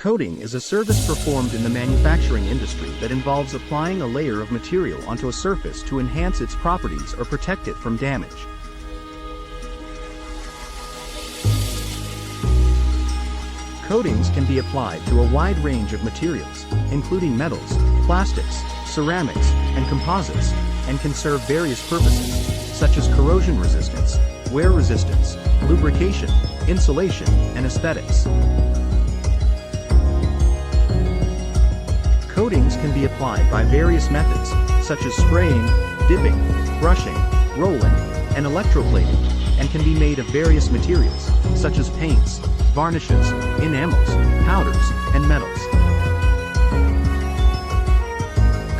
Coating is a service performed in the manufacturing industry that involves applying a layer of material onto a surface to enhance its properties or protect it from damage. Coatings can be applied to a wide range of materials, including metals, plastics, ceramics, and composites, and can serve various purposes, such as corrosion resistance, wear resistance, lubrication, insulation, and aesthetics. Coatings can be applied by various methods, such as spraying, dipping, brushing, rolling, and electroplating, and can be made of various materials, such as paints, varnishes, enamels, powders, and metals.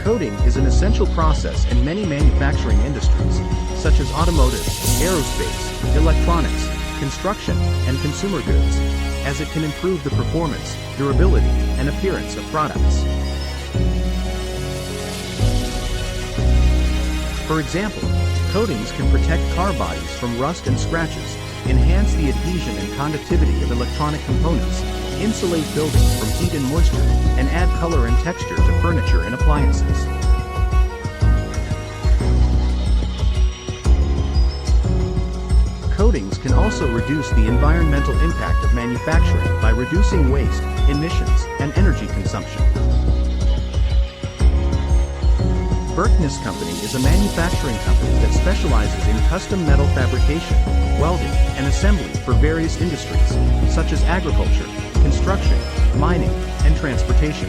Coating is an essential process in many manufacturing industries, such as automotive, aerospace, electronics, construction, and consumer goods, as it can improve the performance, durability, and appearance of products. For example, coatings can protect car bodies from rust and scratches, enhance the adhesion and conductivity of electronic components, insulate buildings from heat and moisture, and add color and texture to furniture and appliances. Coatings can also reduce the environmental impact of manufacturing by reducing waste, emissions, and energy consumption. Berkness Company is a manufacturing company that specializes in custom metal fabrication, welding, and assembly for various industries, such as agriculture, construction, mining, and transportation.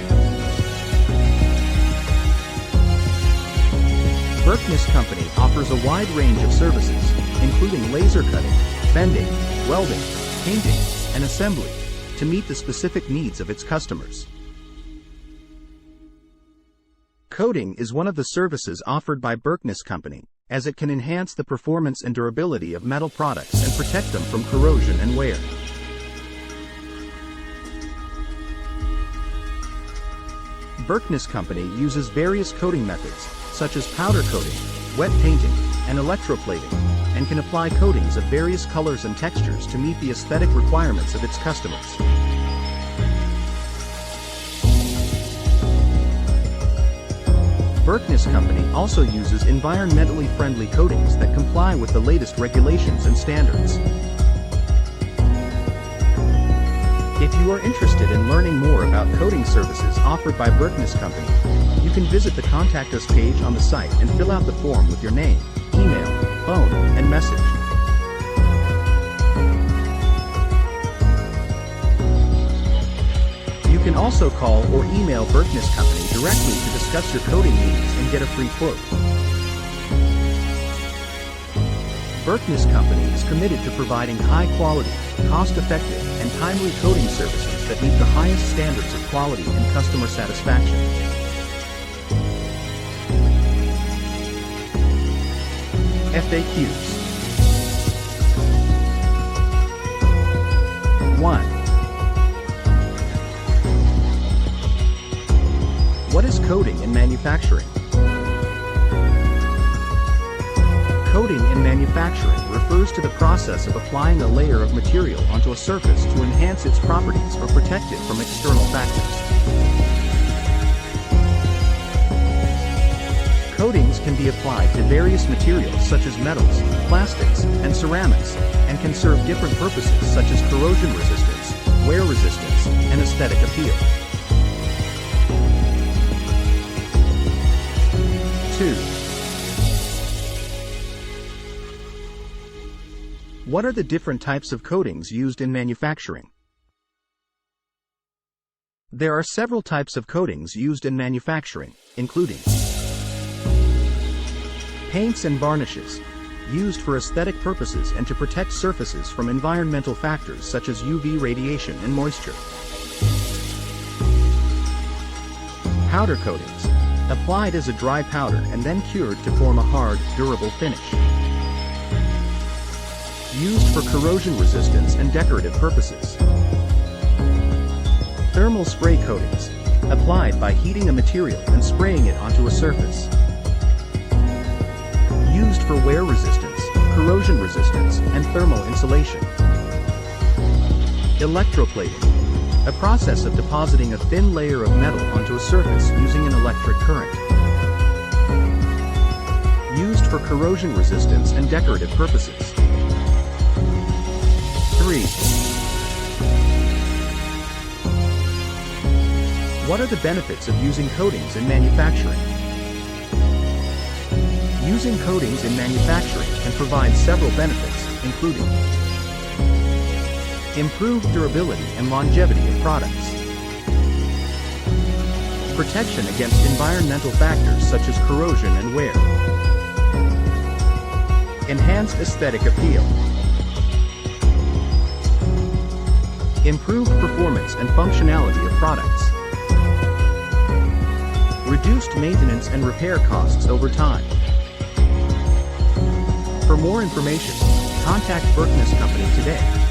Berkness Company offers a wide range of services, including laser cutting, bending, welding, painting, and assembly, to meet the specific needs of its customers. Coating is one of the services offered by Berkness Company, as it can enhance the performance and durability of metal products and protect them from corrosion and wear. Berkness Company uses various coating methods, such as powder coating, wet painting, and electroplating, and can apply coatings of various colors and textures to meet the aesthetic requirements of its customers. Berkness Company also uses environmentally friendly coatings that comply with the latest regulations and standards. If you are interested in learning more about coating services offered by Berkness Company, you can visit the Contact Us page on the site and fill out the form with your name, email, phone, and message. You can also call or email Berkness Company directly to discuss your coating needs and get a free quote. Berkness Company is committed to providing high-quality, cost-effective, and timely coating services that meet the highest standards of quality and customer satisfaction. FAQs. 1. What is coating in manufacturing? Coating in manufacturing refers to the process of applying a layer of material onto a surface to enhance its properties or protect it from external factors. Coatings can be applied to various materials such as metals, plastics, and ceramics, and can serve different purposes such as corrosion resistance, wear resistance, and aesthetic appeal. 2. What are the different types of coatings used in manufacturing? There are several types of coatings used in manufacturing, including paints and varnishes, used for aesthetic purposes and to protect surfaces from environmental factors such as UV radiation and moisture. Powder coatings, applied as a dry powder and then cured to form a hard, durable finish. Used for corrosion resistance and decorative purposes. Thermal spray coatings, applied by heating a material and spraying it onto a surface. Used for wear resistance, corrosion resistance, and thermal insulation. Electroplating, a process of depositing a thin layer of metal onto a surface using an electric current. Used for corrosion resistance and decorative purposes. 3. What are the benefits of using coatings in manufacturing? Using coatings in manufacturing can provide several benefits, including improved durability and longevity of products, protection against environmental factors such as corrosion and wear, enhanced aesthetic appeal, improved performance and functionality of products, reduced maintenance and repair costs over time. For more information, contact Berkness Company today.